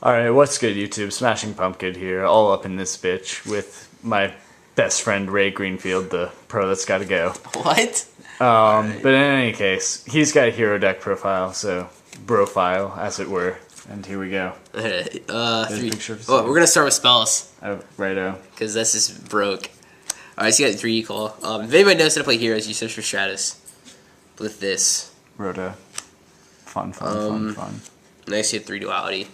Alright, what's good, YouTube? Smashing Pumpkin here, all up in this bitch with my best friend Ray Greenfield, the pro that's gotta go. What? But in any case, he's got a hero deck profile, so profile, as it were. And here we go. Alright, There's a picture of we're gonna start with spells. Oh, righto. Because this is broke. Alright, so you got 3 call. If anybody knows how to play heroes, you search for Stratus. With this. Rhoda. Fun. Next you have 3 duality.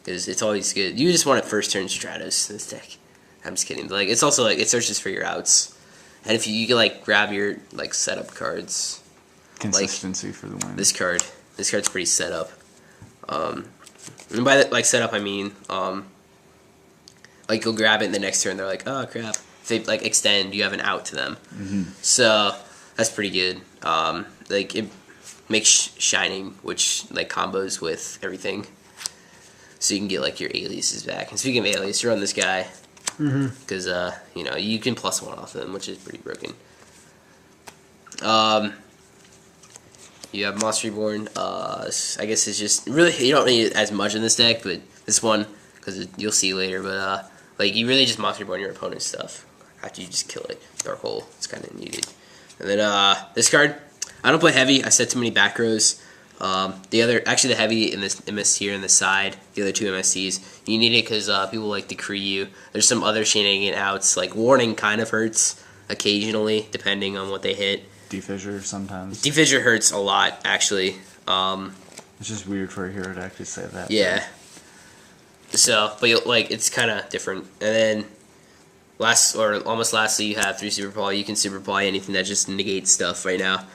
Because it's always good. You just want it first turn Stratos, this deck. I'm just kidding. But, like, it's also, like, it searches for your outs. And if you can, like, grab your, like, setup cards. Consistency like, for the win. This card. This card's pretty set up. And by, that, like, setup, I mean, like, you'll grab it in the next turn, they're like, oh, crap. If they, like, extend, you have an out to them. So, that's pretty good. Like, it makes Shining, which, like, combos with everything. So you can get, like, your aliases back. And speaking of alias, you're on this guy. Because, you know, you can +1 off them, which is pretty broken. You have Monster Reborn. I guess it's just, really, you don't need as much in this deck, but this one, because you'll see later, but, like, you really just Monster Reborn your opponent's stuff after you just kill it. Dark Hole, it's kind of needed. And then, this card, I don't play heavy. I set too many back rows. The heavy in this MS here in the side, the other 2 MSTs, you need it because people like decree you. There's some other shenanigan outs, like Warning kind of hurts occasionally, depending on what they hit. Defissure sometimes. Defissure hurts a lot, actually. It's just weird for a hero deck to say that. Yeah. So, but like, it's kind of different. And then, almost lastly, you have 3 Super Poly. You can Super Poly anything that just negates stuff right now.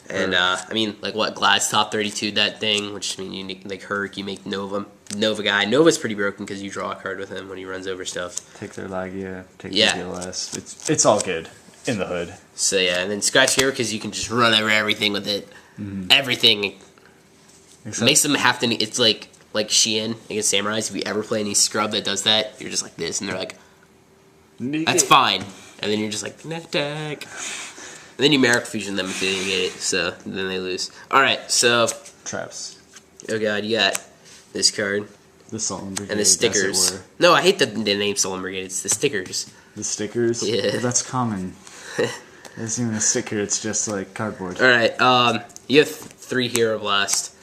And, I mean, like, what, Glad's top 32, that thing, which, I mean, you make, like, Herc, you make Nova guy. Nova's pretty broken because you draw a card with him when he runs over stuff. Take their Lagia, take their DLS. It's all good in the hood. So, yeah, and then Skyfire, because you can just run over everything with it. Everything. It makes them have to, it's like Sheehan against Samurais. If you ever play any scrub that does that, you're just like this, and they're like, that's fine. And then you're just like, net attack. And then you Miracle Fusion them if they didn't get it, so then they lose. Alright, so... Traps. Oh god, you got this card. The Sullen Brigade, and the stickers. No, I hate the name Sullen Brigade, it's the stickers. The stickers? Yeah. Well, that's common. It isn't even a sticker, it's just like cardboard. Alright, you have 3 Hero Blast.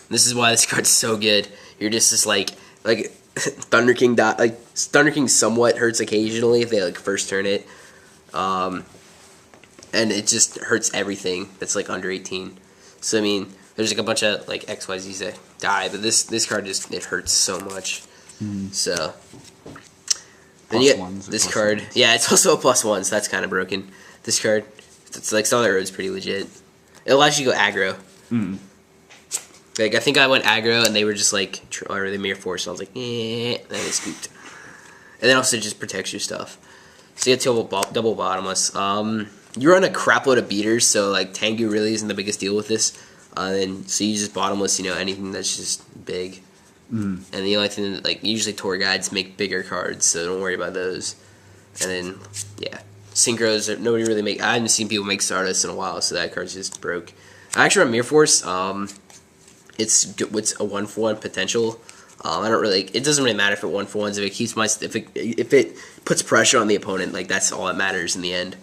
This is why this card's so good. You're just this, like Thunder King Thunder King somewhat hurts occasionally if they, like, first turn it. And it just hurts everything that's, like, under 18. So, I mean, there's, like, a bunch of, like, XYZs that die, but this card just, it hurts so much. So, then you get this card. Ones. Yeah, it's also a +1, so that's kind of broken. This card, it's, like, some of the road's pretty legit. It allows you to go aggro. Like, I think I went aggro, and they were just, like, or they Mirror Force, so I was like, eh, and then they scooped. And then also just protects your stuff. So you get double bottomless. You run a crap load of beaters, so like Tengu really isn't the biggest deal with this. So you just bottomless, you know, anything that's just big. And the only thing that, like, usually tour guides make bigger cards, so don't worry about those. And then, yeah, synchros. Nobody really I haven't seen people make Stardust in a while, so that card's just broke. I actually run Mirror Force. It's a 1-for-1 potential. I don't really. It doesn't really matter if it 1-for-1s. If it puts pressure on the opponent, like, that's all that matters in the end.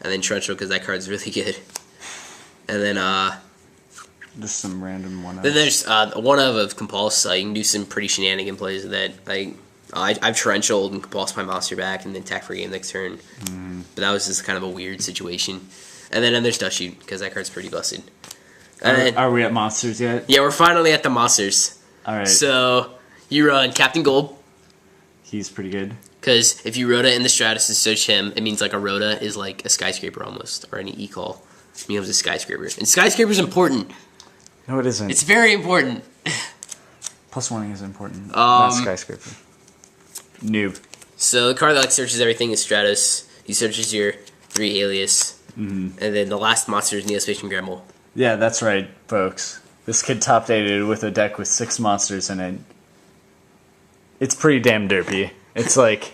And then Trenchel, because that card's really good. And then, just some random one-of. Then there's one-of Compulse. You can do some pretty shenanigan plays with that. Like, I've Trencheled and Compulsed my monster back and then attack for a game next turn. But that was just kind of a weird situation. And then there's Dust Shoot, because that card's pretty busted. Are we at monsters yet? Yeah, we're finally at the monsters. Alright. So, you run Captain Gold. He's pretty good. Because if you Rhoda in the Stratus and search him, it means like a Rhoda is like a skyscraper almost, or any E-call. It becomes a skyscraper. And skyscraper's important. No, it isn't. It's very important. +1 is important. Not skyscraper. Noob. So the card that, like, searches everything is Stratus. He searches your 3 alias. And then the last monster is Neospatian Gremlin. Yeah, that's right, folks. This kid top-dated with a deck with 6 monsters in it. It's pretty damn derpy. It's like,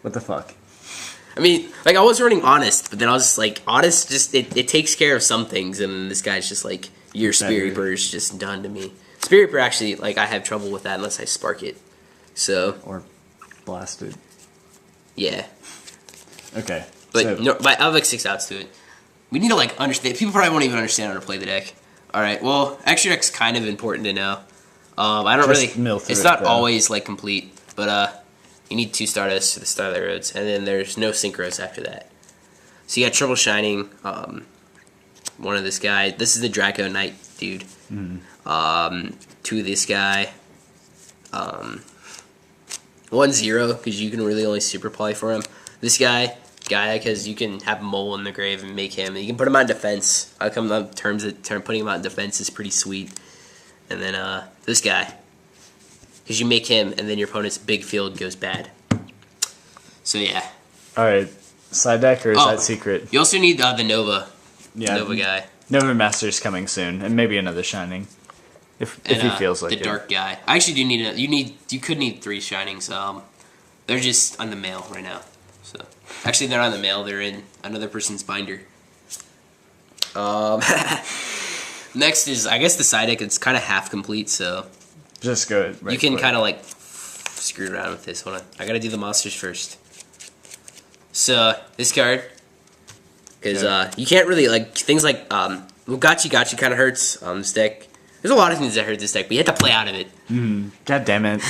what the fuck? I mean, like, I was running Honest, but then I was just like, Honest just, it takes care of some things, and this guy's just like, your Spirit Reaper is just done to me. Spirit Reaper, actually, like, I have trouble with that unless I spark it. So Or blasted. yeah, Okay. but so, no, but I have like 6 outs to it. We need to like understand. People probably won't even understand how to play the deck. All right. Well, extra deck's kind of important to know. I don't Just really. mill through It's it, not though. always like complete, but you need 2 Stardust to the start of the roads, and then there's no synchros after that. So you got triple shining. One of this guy. This is the Draco Knight dude. 2 of this guy. 1-0 because you can really only super poly for him. This guy, Gaia, because you can have Mole in the grave and make him. You can put him on defense. I come on terms that putting him on defense is pretty sweet. And then this guy, because you make him, and then your opponent's big field goes bad. So yeah. all right. Side deck or is that secret? You also need the Nova. Yeah. Nova guy. Nova Master's coming soon, and maybe another Shining. If he feels like the it. Dark guy. I actually do need you could need 3 Shinings. They're just on the mail right now. So actually they're on the mail. They're in another person's binder. Next is I guess the side deck. It's kind of half complete, so Just go. Right you can for it. kind of like screw around with this. Hold on, I gotta do the monsters first. So this card, because you can't really like things like well, Gotchi kind of hurts on this deck. There's a lot of things that hurt this deck, but you have to play out of it. God damn it.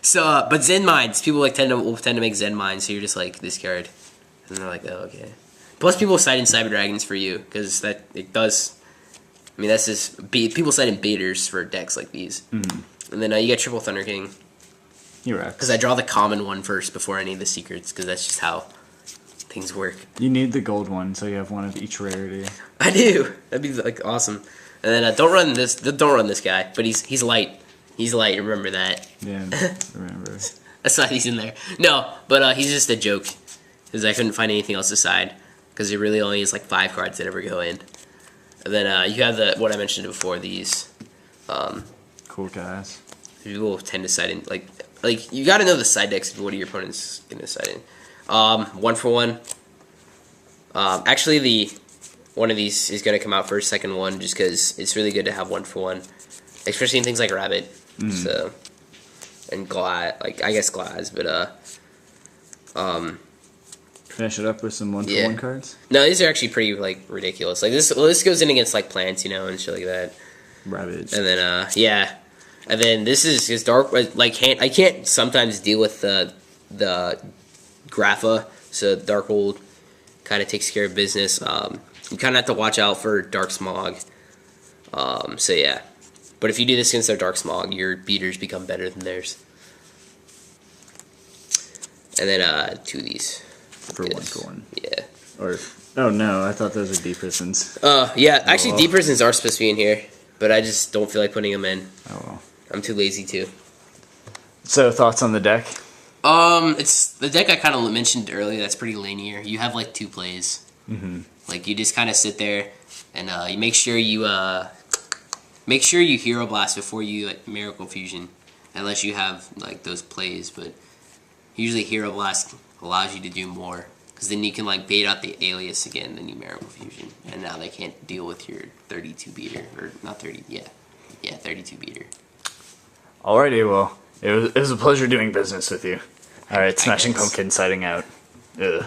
So, but Zen Mines, people like will tend to make Zen Mines, so you're just like this card, and they're like, oh okay. Plus, people cite in Cyber Dragons for you because that it does. I mean, that's just people cite in baiters for decks like these, and then you get Triple Thunder King. You're right. Because I draw the common one first before any of the secrets, because that's just how things work. You need the gold one, so you have one of each rarity. I do. That'd be like awesome. And then don't run this. Don't run this guy. But he's light. He's light. Remember that. Yeah, remember. That's why he's in there. No, but he's just a joke. Because I couldn't find anything else to side. Because it really only is like 5 cards that ever go in. And then you have what I mentioned before. These Cool guys. people tend to side in like you got to know the side decks of what your opponent's gonna side in. 1-for-1. Actually, one of these is gonna come out first, second one, just because it's really good to have 1-for-1, especially in things like Rabbit. So and Glad, like I guess Glads, but Finish it up with some 1-for-1 cards. no, these are actually pretty like ridiculous. Like this, well, this goes in against like plants, and shit like that. Rabbit. And then yeah, and then this is dark. Like I can't sometimes deal with the Grapha, so Darkhold kind of takes care of business. You kind of have to watch out for Dark Smog. So yeah, but if you do this against their Dark Smog, your beaters become better than theirs. And then 2 of these For 1-for-1. Yeah. Or oh no, I thought those were deep prisons. Yeah. Actually, deep prisons are supposed to be in here, but I just don't feel like putting them in. Oh well. I'm too lazy to. So thoughts on the deck? It's the deck I kind of mentioned earlier. That's pretty linear. You have like 2 plays. Like you just kind of sit there, and you make sure you Hero Blast before you like Miracle Fusion, unless you have like those plays. But usually Hero Blast allows you to do more, because then you can like bait out the Alias again, then you Miracle Fusion, and now they can't deal with your 32 beater or not 30. Yeah, 32 beater. Alrighty, well, it was a pleasure doing business with you. Alright, Smashing guess. Pumpkin signing out. Ugh.